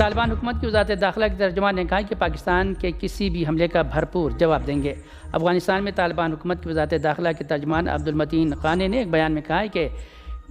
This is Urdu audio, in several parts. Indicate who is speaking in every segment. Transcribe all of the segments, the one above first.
Speaker 1: طالبان حکومت کی وزارت داخلہ کے ترجمان نے کہا کہ پاکستان کے کسی بھی حملے کا بھرپور جواب دیں گے۔ افغانستان میں طالبان حکومت کی وزارت داخلہ کے ترجمان عبدالمتین خانے نے ایک بیان میں کہا ہے کہ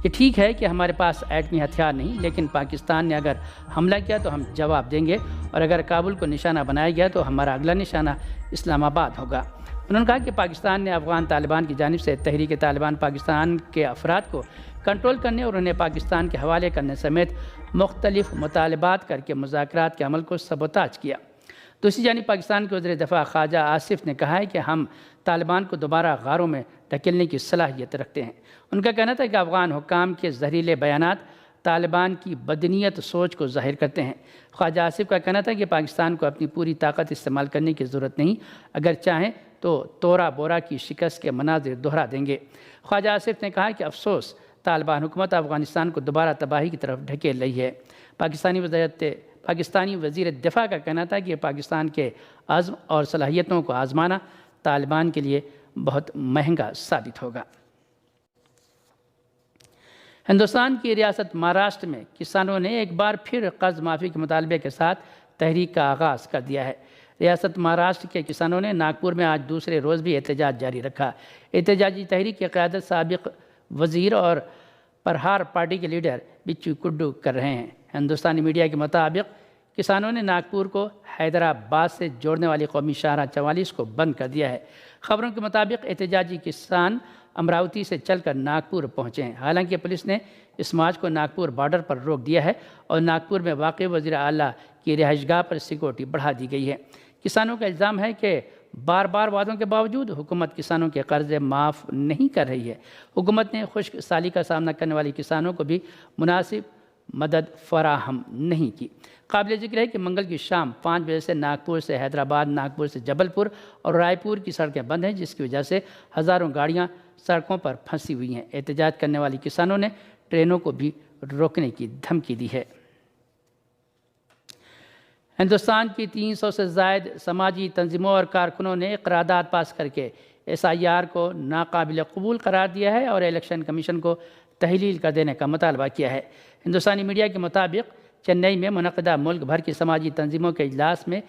Speaker 1: یہ ٹھیک ہے کہ ہمارے پاس ایٹمی ہتھیار نہیں، لیکن پاکستان نے اگر حملہ کیا تو ہم جواب دیں گے، اور اگر کابل کو نشانہ بنایا گیا تو ہمارا اگلا نشانہ اسلام آباد ہوگا۔ انہوں نے کہا کہ پاکستان نے افغان طالبان کی جانب سے تحریک طالبان پاکستان کے افراد کو کنٹرول کرنے اور انہیں پاکستان کے حوالے کرنے سمیت مختلف مطالبات کر کے مذاکرات کے عمل کو سبوتاژ کیا۔ دوسری جانب پاکستان کے وزیر دفاع خواجہ آصف نے کہا ہے کہ ہم طالبان کو دوبارہ غاروں میں دھکیلنے کی صلاحیت رکھتے ہیں۔ ان کا کہنا تھا کہ افغان حکام کے زہریلے بیانات طالبان کی بدنیت سوچ کو ظاہر کرتے ہیں۔ خواجہ آصف کا کہنا تھا کہ پاکستان کو اپنی پوری طاقت استعمال کرنے کی ضرورت نہیں، اگر چاہیں تو تورا بورا کی شکست کے مناظر دہرا دیں گے۔ خواجہ آصف نے کہا کہ افسوس طالبان حکومت افغانستان کو دوبارہ تباہی کی طرف ڈھکیل رہی ہے۔ پاکستانی وزیر دفاع کا کہنا تھا کہ پاکستان کے عزم اور صلاحیتوں کو آزمانا طالبان کے لیے بہت مہنگا ثابت ہوگا۔ ہندوستان کی ریاست مہاراشٹر میں کسانوں نے ایک بار پھر قرض معافی کے مطالبے کے ساتھ تحریک کا آغاز کر دیا ہے۔ ریاست مہاراشٹر کے کسانوں نے ناگپور میں آج دوسرے روز بھی احتجاج جاری رکھا۔ احتجاجی تحریک کی قیادت سابق وزیر اور پرہار پارٹی کے لیڈر بچو کڈو کر رہے ہیں۔ ہندوستانی میڈیا کے مطابق کسانوں نے ناگپور کو حیدرآباد سے جوڑنے والی قومی شاہراہ 44 کو بند کر دیا ہے۔ خبروں کے مطابق احتجاجی کسان امراوتی سے چل کر ناگپور پہنچے ہیں۔ حالانکہ پولیس نے اس مارچ کو ناگپور بارڈر پر روک دیا ہے اور ناگپور میں واقع وزیر اعلیٰ کی رہائش گاہ پر سیکورٹی بڑھا دی گئی ہے۔ کسانوں کا الزام ہے کہ بار بار وعدوں کے باوجود حکومت کسانوں کے قرضے معاف نہیں کر رہی ہے۔ حکومت نے خشک سالی کا سامنا کرنے والی کسانوں کو بھی مناسب مدد فراہم نہیں کی۔ قابل ذکر ہے کہ منگل کی شام 5 بجے سے ناگپور سے حیدرآباد، ناگپور سے جبل پور اور رائے پور کی سڑکیں بند ہیں، جس کی وجہ سے ہزاروں گاڑیاں سڑکوں پر پھنسی ہوئی ہیں۔ احتجاج کرنے والی کسانوں نے ٹرینوں کو بھی روکنے کی دھمکی دی ہے۔ ہندوستان کی 300 سے زائد سماجی تنظیموں اور کارکنوں نے قرارداد پاس کر کے SIR کو ناقابل قبول قرار دیا ہے اور الیکشن کمیشن کو تحلیل کر دینے کا مطالبہ کیا ہے۔ ہندوستانی میڈیا کے مطابق چنئی میں منعقدہ ملک بھر کی سماجی تنظیموں کے اجلاس میں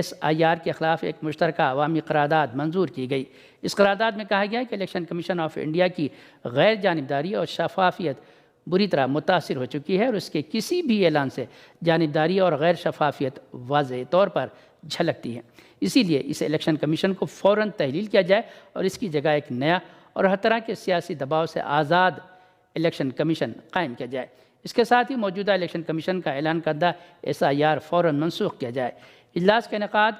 Speaker 1: SIR کے خلاف ایک مشترکہ عوامی قرارداد منظور کی گئی۔ اس قرارداد میں کہا گیا کہ الیکشن کمیشن آف انڈیا کی غیر جانبداری اور شفافیت بری طرح متاثر ہو چکی ہے اور اس کے کسی بھی اعلان سے جانبداری اور غیر شفافیت واضح طور پر جھلکتی ہے۔ اسی لیے اس الیکشن کمیشن کو فوراً تحلیل کیا جائے اور اس کی جگہ ایک نیا اور ہر طرح کے سیاسی دباؤ سے آزاد الیکشن کمیشن قائم کیا جائے۔ اس کے ساتھ ہی موجودہ الیکشن کمیشن کا اعلان کردہ SIR فوراً منسوخ کیا جائے۔ اجلاس کا انعقاد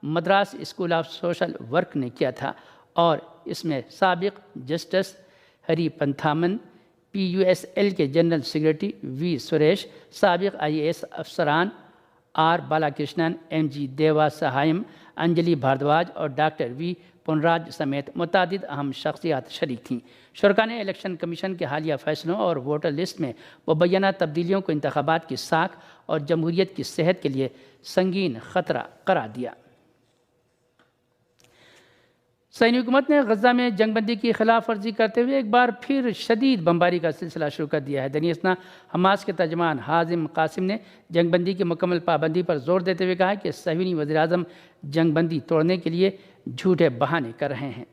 Speaker 1: Madras school of social work نے کیا تھا اور اس میں سابق جسٹس ہری پنتھامن، PUSL کے جنرل سیکریٹری V سریش، سابق IAS افسران R بالا کرشنن، MG دیوا سہائم، انجلی بھاردواج اور ڈاکٹر V پنراج سمیت متعدد اہم شخصیات شریک تھیں۔ شرکاء نے الیکشن کمیشن کے حالیہ فیصلوں اور ووٹر لسٹ میں مبینہ تبدیلیوں کو انتخابات کی ساکھ اور جمہوریت کی صحت کے لیے سنگین خطرہ قرار دیا۔ صہیونی حکومت نے غزہ میں جنگ بندی کی خلاف ورزی کرتے ہوئے ایک بار پھر شدید بمباری کا سلسلہ شروع کر دیا ہے۔ دینی اثنا حماس کے ترجمان حازم قاسم نے جنگ بندی کی مکمل پابندی پر زور دیتے ہوئے کہا کہ صہیونی وزیر اعظم جنگ بندی توڑنے کے لیے جھوٹے بہانے کر رہے ہیں۔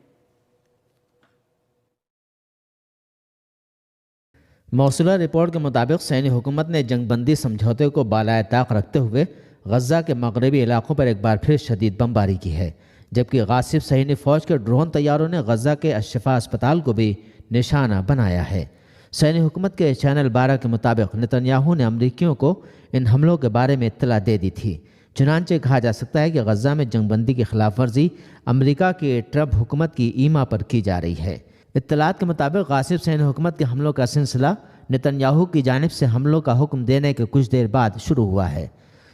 Speaker 2: موصولہ رپورٹ کے مطابق صہیونی حکومت نے جنگ بندی سمجھوتے کو بالائے طاق رکھتے ہوئے غزہ کے مغربی علاقوں پر ایک بار پھر شدید بمباری کی ہے، جبکہ غاصب صہیونی فوج کے ڈرون طیاروں نے غزہ کے الشفا اسپتال کو بھی نشانہ بنایا ہے۔ صہیونی حکومت کے چینل 12 کے مطابق نتنیاہو نے امریکیوں کو ان حملوں کے بارے میں اطلاع دے دی تھی۔ چنانچہ کہا جا سکتا ہے کہ غزہ میں جنگ بندی کی خلاف ورزی امریکہ کی ٹرمپ حکومت کی ایما پر کی جا رہی ہے۔ اطلاعات کے مطابق غاصب صہیونی حکومت کے حملوں کا سلسلہ نتنیاہو کی جانب سے حملوں کا حکم دینے کے کچھ دیر بعد شروع ہوا ہے۔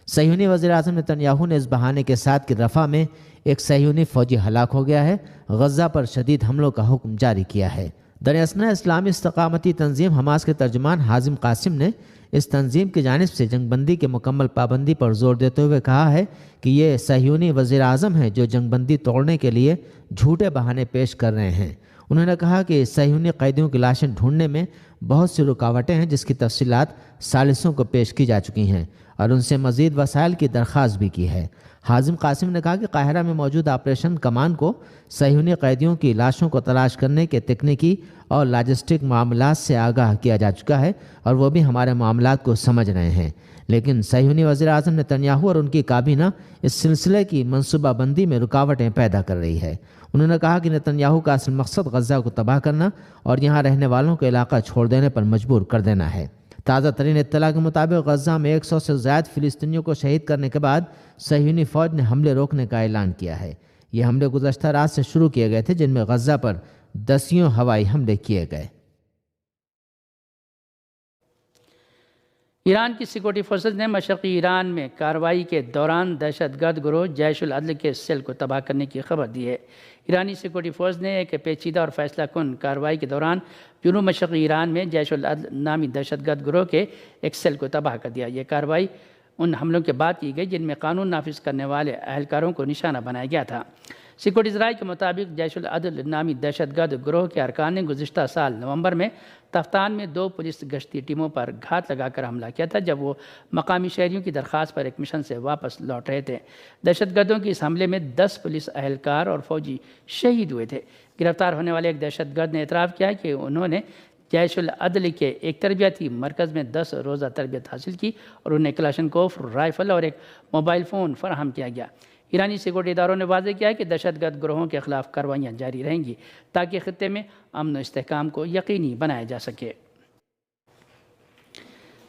Speaker 2: صہیونی وزیر اعظم نتنیاہو نے اس بہانے کے ساتھ کہ رفح میں ایک صہیونی فوجی ہلاک ہو گیا ہے، غزہ پر شدید حملوں کا حکم جاری کیا ہے۔ دراصل اسلامی استقامتی تنظیم حماس کے ترجمان حازم قاسم نے اس تنظیم کی جانب سے جنگ بندی کے مکمل پابندی پر زور دیتے ہوئے کہا ہے کہ یہ صہیونی وزیر اعظم ہیں جو جنگ بندی توڑنے کے لیے جھوٹے بہانے پیش کر رہے ہیں۔ انہوں نے کہا کہ صہیونی قیدیوں کی لاشیں ڈھونڈنے میں بہت سی رکاوٹیں ہیں، جس کی تفصیلات ثالثوں کو پیش کی جا چکی ہیں اور ان سے مزید وسائل کی درخواست بھی کی ہے۔ حازم قاسم نے کہا کہ قاہرہ میں موجود آپریشن کمان کو صہیونی قیدیوں کی لاشوں کو تلاش کرنے کے تکنیکی اور لاجسٹک معاملات سے آگاہ کیا جا چکا ہے اور وہ بھی ہمارے معاملات کو سمجھ رہے ہیں، لیکن صہیونی وزیر اعظم نتنیاہو اور ان کی کابینہ اس سلسلے کی منصوبہ بندی میں رکاوٹیں پیدا کر رہی ہے۔ انہوں نے کہا کہ نتنیاہو کا اصل مقصد غزہ کو تباہ کرنا اور یہاں رہنے والوں کو علاقہ چھوڑ دینے پر مجبور کر دینا ہے۔ تازہ ترین اطلاع کے مطابق غزہ میں 100 سے زائد فلسطینیوں کو شہید کرنے کے بعد صہیونی فوج نے حملے روکنے کا اعلان کیا ہے۔ یہ حملے گزشتہ رات سے شروع کیے گئے تھے، جن میں غزہ پر 10 ہوائی حملے کیے گئے۔
Speaker 1: ایران کی سیکورٹی فورسز نے مشرقی ایران میں کارروائی کے دوران دہشت گرد گروہ جیش العدل کے سیل کو تباہ کرنے کی خبر دی ہے۔ ایرانی سیکورٹی فورس نے ایک پیچیدہ اور فیصلہ کن کارروائی کے دوران جنوب مشرقی ایران میں جیش العدل نامی دہشت گرد گروہ کے ایک سیل کو تباہ کر دیا۔ یہ کارروائی ان حملوں کے بعد کی گئی جن میں قانون نافذ کرنے والے اہلکاروں کو نشانہ بنایا گیا تھا۔ سیکورٹی ذرائع کے مطابق جیش العدل نامی دہشت گرد گروہ کے ارکان نے گزشتہ سال نومبر میں تفتان میں 2 پولیس گشتی ٹیموں پر گھات لگا کر حملہ کیا تھا جب وہ مقامی شہریوں کی درخواست پر ایک مشن سے واپس لوٹ رہے تھے۔ دہشت گردوں کی اس حملے میں 10 پولیس اہلکار اور فوجی شہید ہوئے تھے۔ گرفتار ہونے والے ایک دہشت گرد نے اعتراف کیا کہ انہوں نے جیش العدل کے ایک تربیتی مرکز میں 10 روزہ تربیت حاصل کی اور انہیں کلاشنکوف رائفل اور ایک موبائل فون فراہم کیا گیا۔ ایرانی سیکورٹی اداروں نے واضح کیا کہ دہشت گرد گروہوں کے خلاف کارروائیاں جاری رہیں گی تاکہ خطے میں امن و استحکام کو یقینی بنایا جا سکے۔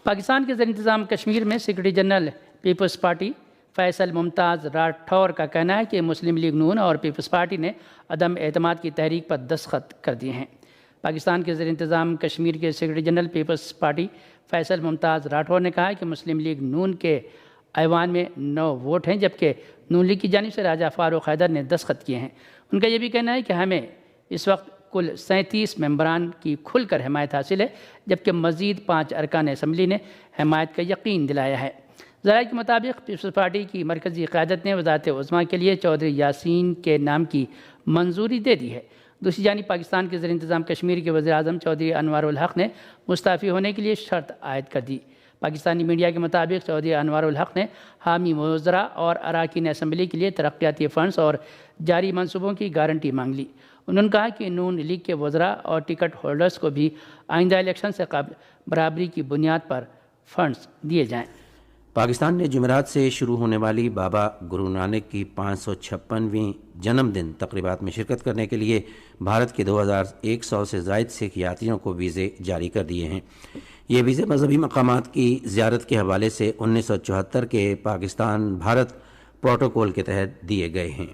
Speaker 1: پاکستان کے زیر انتظام کشمیر میں secretary general Peoples Party Faisal Mumtaz Rathore کا کہنا ہے کہ مسلم لیگ نون اور پیپلز پارٹی نے عدم اعتماد کی تحریک پر دستخط کر دیے ہیں۔ پاکستان کے زیر انتظام کشمیر کے secretary general Peoples Party Faisal Mumtaz Rathore نے کہا ہے کہ مسلم لیگ نون کے ایوان میں 9 ووٹ ہیں جبکہ نون لیگ کی جانب سے راجہ فاروق حیدر نے دستخط کیے ہیں۔ ان کا یہ بھی کہنا ہے کہ ہمیں اس وقت کل 37 ممبران کی کھل کر حمایت حاصل ہے جبکہ مزید 5 ارکان اسمبلی نے حمایت کا یقین دلایا ہے۔ ذرائع کے مطابق پیپلز پارٹی کی مرکزی قیادت نے وزارت عظمیٰ کے لیے چودھری یاسین کے نام کی منظوری دے دی ہے۔ دوسری جانب پاکستان کے زیر انتظام کشمیر کے وزیر اعظم چودھری انوار الحق نے مستعفی ہونے کے لیے شرط عائد کر دی۔ پاکستانی میڈیا کے مطابق چودھری انوار الحق نے حامی وزراء اور اراکین اسمبلی کے لیے ترقیاتی فنڈز اور جاری منصوبوں کی گارنٹی مانگ لی۔ انہوں نے کہا کہ نون لیگ کے وزراء اور ٹکٹ ہولڈرز کو بھی آئندہ الیکشن سے قبل برابری کی بنیاد پر فنڈز دیے جائیں۔
Speaker 3: پاکستان نے جمعرات سے شروع ہونے والی بابا گرو نانک کی 556ویں جنم دن تقریبات میں شرکت کرنے کے لیے بھارت کے 2100 سے زائد سکھ یاتریوں کو ویزے جاری کر دیے ہیں۔ یہ ویزے مذہبی مقامات کی زیارت کے حوالے سے 1974 کے پاکستان بھارت پروٹوکول کے تحت دیے گئے ہیں۔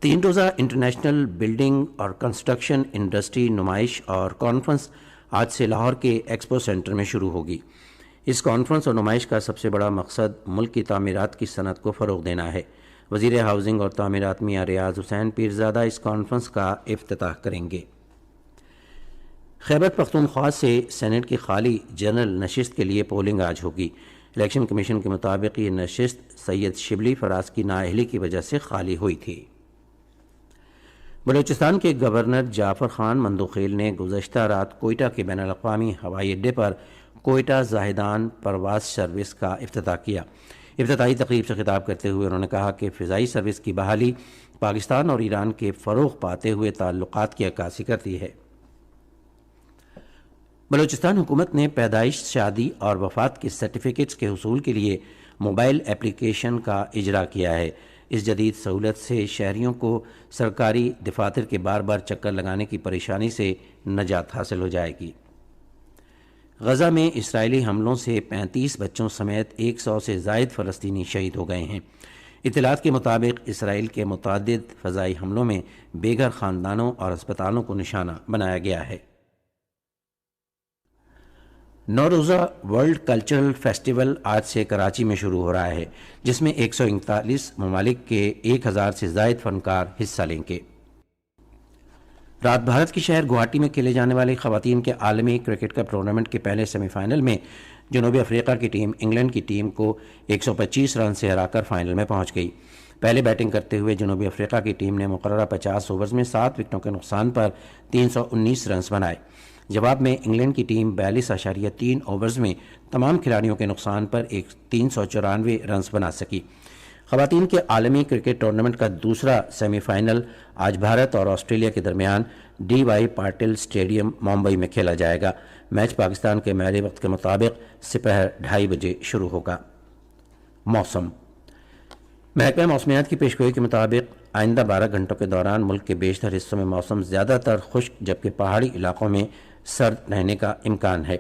Speaker 3: 3 روزہ انٹرنیشنل بلڈنگ اور کنسٹرکشن انڈسٹری نمائش اور کانفرنس آج سے لاہور کے ایکسپو سینٹر میں شروع ہوگی۔ اس کانفرنس اور نمائش کا سب سے بڑا مقصد ملک کی تعمیرات کی صنعت کو فروغ دینا ہے۔ وزیر ہاؤسنگ اور تعمیرات میاں ریاض حسین پیرزادہ اس کانفرنس کا افتتاح کریں گے۔ خیبر پختونخوا سے سینٹ کی خالی جنرل نشست کے لیے پولنگ آج ہوگی۔ الیکشن کمیشن کے مطابق یہ نشست سید شبلی فراز کی نااہلی کی وجہ سے خالی ہوئی تھی۔ بلوچستان کے گورنر جعفر خان مندوخیل نے گزشتہ رات کوئٹہ کے بین الاقوامی ہوائی اڈے پر کوئٹہ زاہدان پرواز سروس کا افتتاح کیا۔ افتتاحی تقریب سے خطاب کرتے ہوئے انہوں نے کہا کہ فضائی سروس کی بحالی پاکستان اور ایران کے فروغ پاتے ہوئے تعلقات کی عکاسی کرتی ہے۔ بلوچستان حکومت نے پیدائش، شادی اور وفات کے سرٹیفکیٹس کے حصول کے لیے موبائل اپلیکیشن کا اجرا کیا ہے۔ اس جدید سہولت سے شہریوں کو سرکاری دفاتر کے بار بار چکر لگانے کی پریشانی سے نجات حاصل ہو جائے گی۔ غزہ میں اسرائیلی حملوں سے 35 بچوں سمیت 100 سے زائد فلسطینی شہید ہو گئے ہیں۔ اطلاعات کے مطابق اسرائیل کے متعدد فضائی حملوں میں بے گھر خاندانوں اور اسپتالوں کو نشانہ بنایا گیا ہے۔ 9 روزہ ورلڈ کلچرل فیسٹیول آج سے کراچی میں شروع ہو رہا ہے، جس میں 139 ممالک کے 1000 سے زائد فنکار حصہ لیں گے۔ رات بھارت کے شہر گوہاٹی میں کھیلے جانے والے خواتین کے عالمی کرکٹ کپ ٹورنامنٹ کے پہلے سیمی فائنل میں جنوبی افریقہ کی ٹیم انگلینڈ کی ٹیم کو 125 رن سے ہرا کر فائنل میں پہنچ گئی۔ پہلے بیٹنگ کرتے ہوئے جنوبی افریقہ کی ٹیم نے مقررہ 50 اوورز میں 7 وکٹوں کے نقصان پر 319 رنز بنائے۔ جواب میں انگلینڈ کی ٹیم 42.3 اوورز میں تمام کھلاڑیوں کے نقصان پر 394 رنز بنا سکی۔ خواتین کے عالمی کرکٹ ٹورنامنٹ کا دوسرا سیمی فائنل آج بھارت اور آسٹریلیا کے درمیان D Y Patil stadium Mumbai میں کھیلا جائے گا۔ میچ پاکستان کے محلی وقت کے مطابق سپہر 2:30 بجے شروع ہوگا۔ موسم۔ محکمہ موسمیات کی پیشگوئی کے مطابق آئندہ 12 گھنٹوں کے دوران ملک کے بیشتر حصوں میں موسم زیادہ تر خشک جبکہ پہاڑی علاقوں میں سرد رہنے کا امکان ہے۔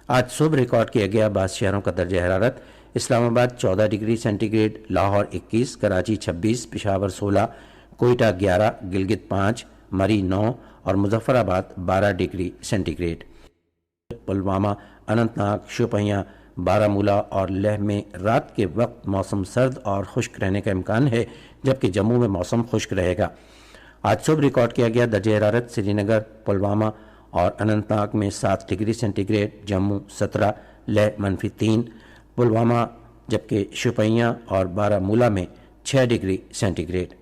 Speaker 3: آج صبح ریکارڈ کیا گیا بعض شہروں کا درجہ حرارت: Islamabad 14 degree centigrade, Lahore 21، Karachi 26، Peshawar 16، Quetta 11، Gilgit 5، Murree 9 اور Muzaffarabad 12 degree centigrade. Pulwama, Anantnag, Shopian, Baramulla اور لیہ میں رات کے وقت موسم سرد اور خشک رہنے کا امکان ہے جبکہ جموں میں موسم خشک رہے گا۔ آج صبح ریکارڈ کیا گیا درجہ حرارت سری نگر، پلوامہ اور اننت ناگ میں 7 degree centigrade, Jammu 17، Leh -3، Pulwama جبکہ شوپیاں اور بارہمولہ میں 6 ڈگری سینٹی گریڈ۔